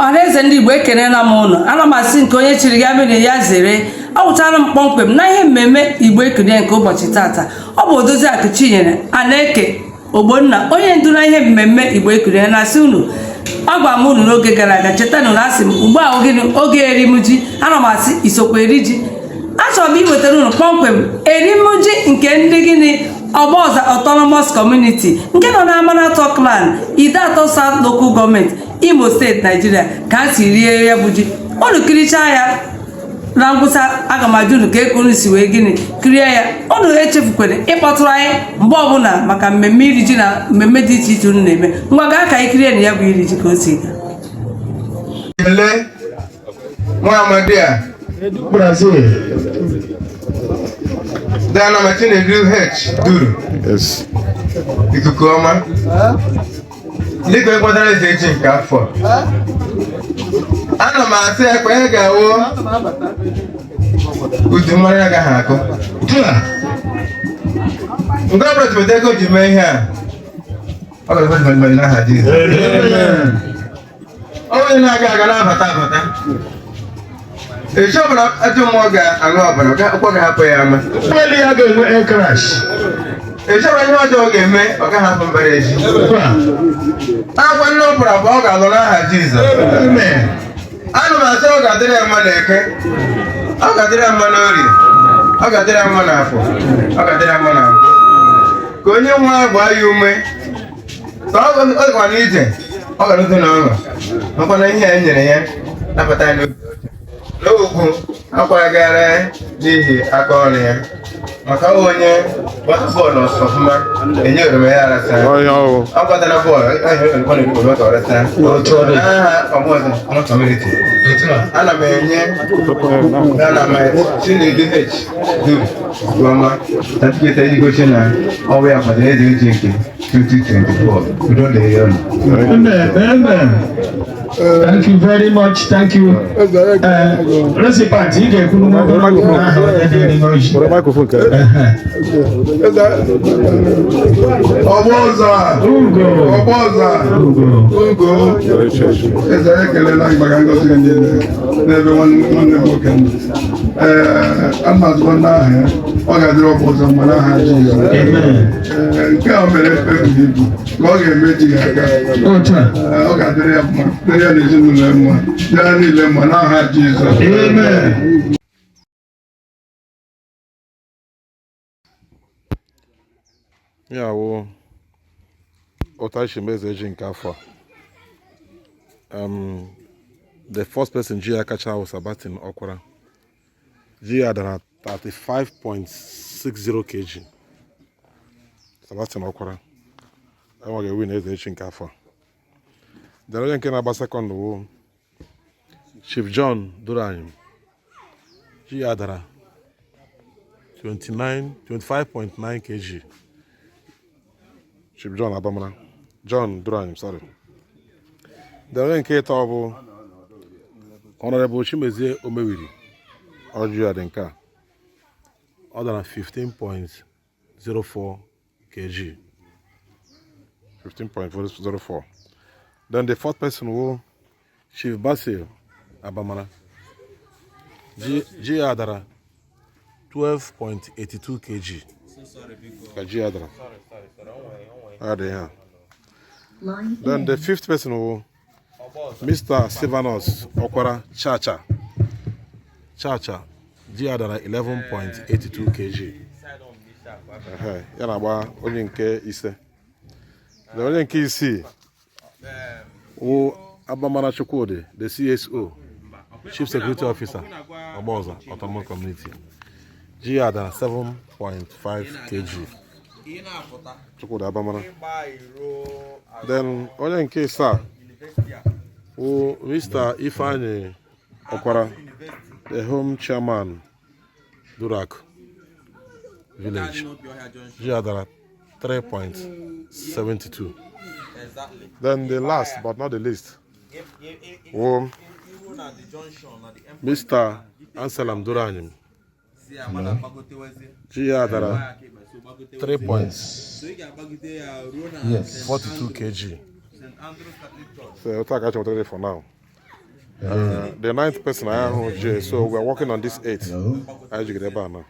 ọhaneze ndị Igbo ekenela m ụnụ. Ana m asị nke onye chiri ya mere ya zere. Awụchara m kpọmkwem na ihe mmemme Igbo ekene nke ụbọchị tata. Ọ bụ Odoziakụ Chinyere Aneke Ogbonna, onye ndu na ihe mmemme Igbo ekene, na-asị unu agwa m unu n'oge gara aga, chetanụ na asị m ugbu a oge erim ji. Ana m asị isokwa eri ji. Achọrọ m iwetara unu kpọmkwem erim ji nke ndị gịnị Ọgbọza Autonomous Community nke nọ na Amanatọ Clan, Idatọ South Local Government, Imo State, Nigeria, ka ha si rie ya bụ ji. Unu kirichaa ya na ngwụsa, aga m ajụ unu ka unu si wee gịnị kirie ya. Unu echefukwere ịkpọtụrụ anyị mgbe ọbụla maka mmemme iri ji na mmemme dị iche iche unu na-eme. Ngwa gaa ka anyị kirie na ya bụ iri ji ka o si gaa. Ele Muhammad ya Brazil Dana Martin H duru. Yes. Ikuku ọma. Liko ekpọtara eze echi nke afọ. Ana m asị ekpe ihe ga-awụ udu mmanụ agaghị akụ. Nke ọ bụla tụmete ego ji mee ihe a, ọ ga-ekwe tụmete n'aha Jizọs. Onye na-aga aga na-abata abata. Echi ọbụla ajọ mmụọ ga-aṅụ ọbara, ụkwụ ga-ahapụ ya ama. Ụgbọelu ya ga-enwe air crash. Echi ọbụla ihe ọjọọ ga-eme, ọ gaghị hapụ mbara echi. Akwa nne ụpụrụ abụọ ọ ga-alụ n'aha Jizọs. Ana m asị ọ ga-adịrị ya mma n'Eke, ọ ga-adịrị ya mma n'Orie, ọ ga-adịrị ya mma n'Afọ, ọ ga-adịrị ya mma n'Nkwọ. Ka onye nwe ya gbaa ya ume, ka ọ dịkwa n'ije, ọ ga-arụte n'ọṅụ, makwa na ihe ya nyere ya napụta ya n'ogwu akwagara n'ihi aka ọrụ ya. Maka onye gbata bọọlụ ọfụma enye oroma ya arasa. Ọ gbadara bọọlụ ọrasa n'aha Ọgbọza Community. Ana m enye Chinedu H duru Goma tatiketa igochi na ọrụ ya kwadoro eze uche nke 2024. Udo dị ya ọnụ. Thank you very much. Thank you. Recipient, you get Ugo. Eze ekele na mgbaka ngozi n'ebe nwanne nwoke m. Amazụkwa n'aha ya, ọ ga-adịrị Ọgbọza mma n'aha Jizọs. Nke a mere ekpebi ibu ka ọ ga-emeji ya aka. Ọ ga-adịrị ya mma, dịrị ya n'ezinụlọ ya mma, dịrị ya niile mma n'aha Jizọs. Amen. Ya wụ Otachi Mezeji nke afọ. The first person ji ya kacha was Sabatin Okwara. Ji ya dara 35.60 kg. Sabatin Okwara. Enweghị win Ezeji nke afọ. The onye nke na-agba second wụ Chief John Duranyim. Ji ya dara 25.9 kg. Chief John Abamara. John Duranyim, sorry. The onye nke ịtọ bụ Honorable Chimezie Omewiri. Ọjụ ya dị nke a. Ọ dara 15.04 kg. 15.04. Then the fourth person will Chief Basil Abamara. Ji Adara 12.82 kg. Ji Adara. Then the fifth person will Mr. Silvanus Okwara Chacha. Ji Adara 11.82 kg. Yana gba onye nke ise. The onye nke isii wụ Abamara Chukwudi, the CSO, Chief Security Officer, Ọgbọza Autonomous Community. Ji Adara 7.5 kg. Chukwudi Abamara. Then onye nke isaa wụ Mr. Ifeanyi Okwara, the home chairman, Durak Village. Ji Adara 3.72. Then the last but not the least, Mr. Anselam Duranyim. Ji Adara 3.42 kg. So I'll talk about it for now. The 9th person I have, so we're working on this 8th. I just get a banner.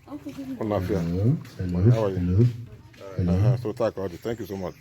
How are you? So thank you so much.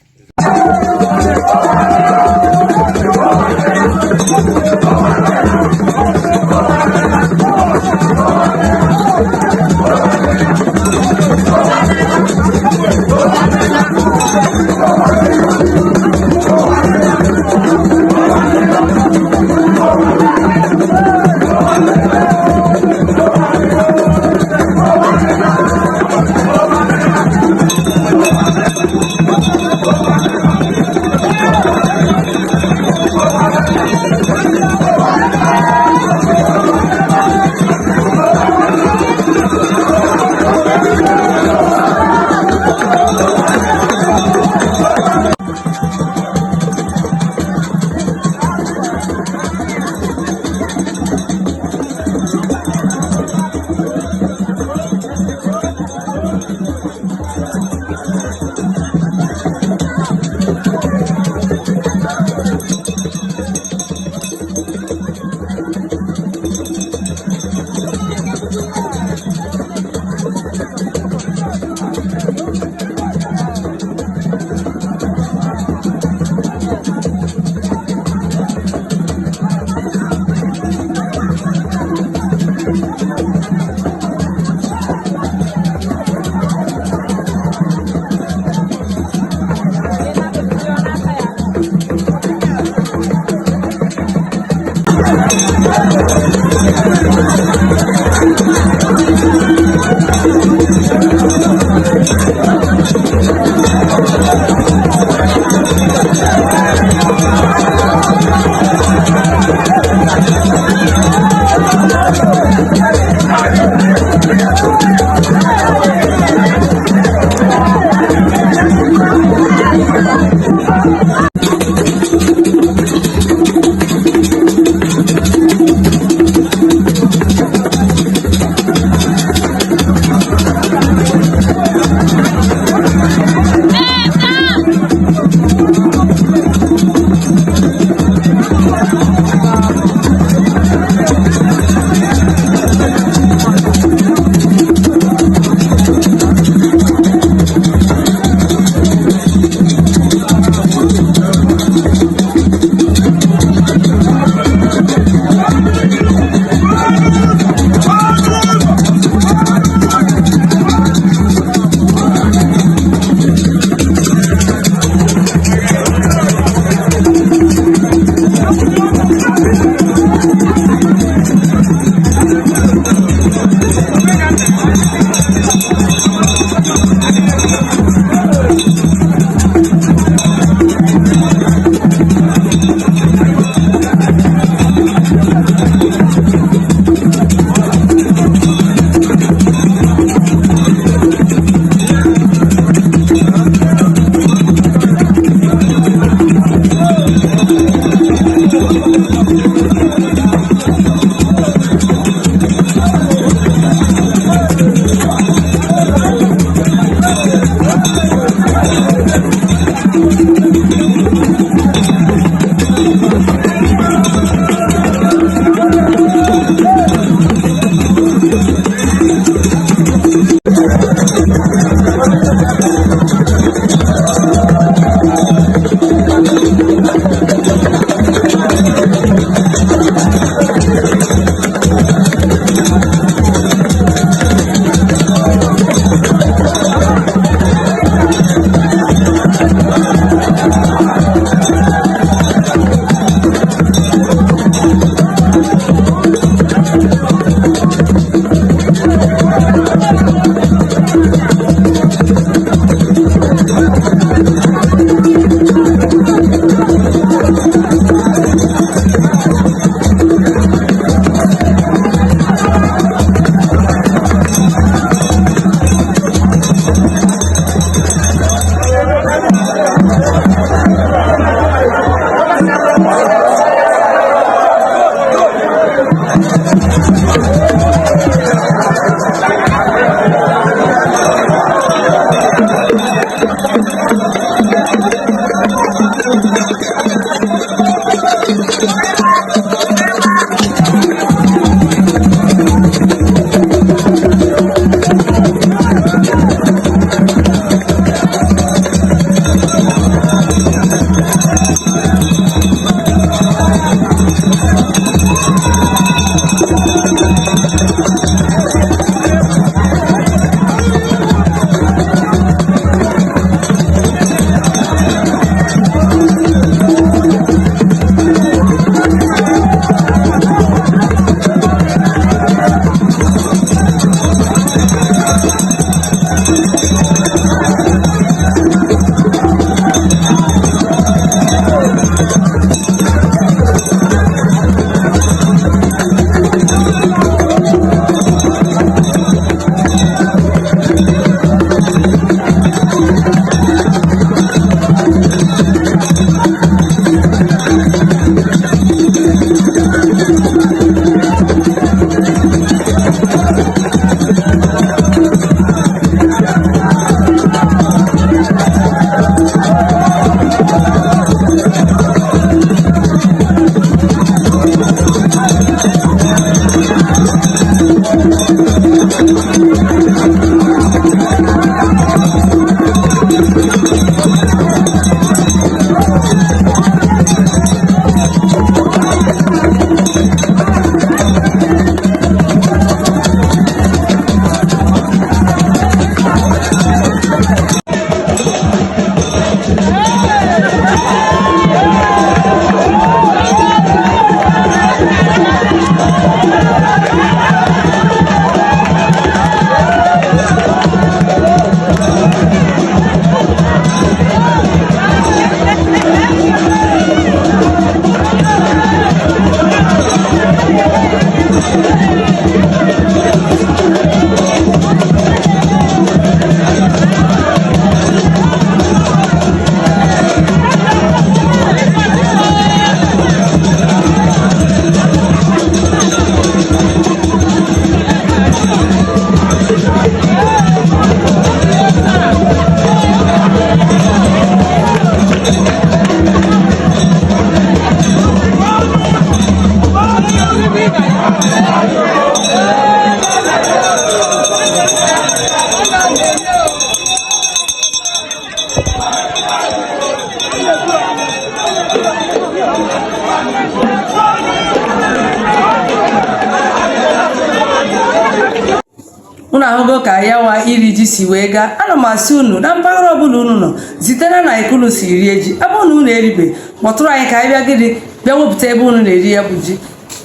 unu ahụgo ka ya wa iri ji si wee gaa. Ana m asị unu na mpaghara ọbụla unu nọ zitere na ikunu si rie ji. Ebe unu na-eribe kpọtụrụ anyị ka anyị bịa gịnị bịa wepụta ebe unu na-eri ya bụ ji.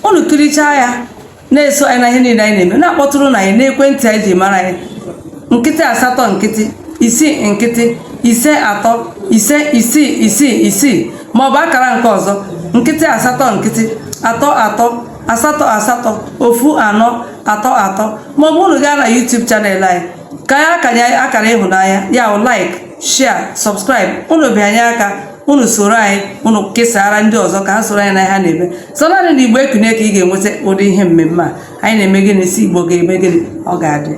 Unu kirichaa ya na-eso anyị na ihe niile anyị na-eme, na-akpọtụrụ na anyị n'ekwentị anyị ji mara anyị nkịtị 8 nkịtị 6 nkịtị 5 3 5 6 6 6 maọbụ akara nke ọzọ nkịtị 8 nkịtị 3 3 8 8 1 4 3 3 maọbụ unu gaa na YouTube chanel anyị ka anyị akanye akara ịhụnanya ya bụ like, share, subscribe. Unu bịanye aka, unu soro anyị, unu kesara ndị ọzọ ka ha soro anyị na ha na-eme. So naanị na Igbo Ekune ka ị ga-enweta ụdị ihe mmemme a anyị na-eme gịnị si Igbo ga-eme gịnị ọ ga-adị.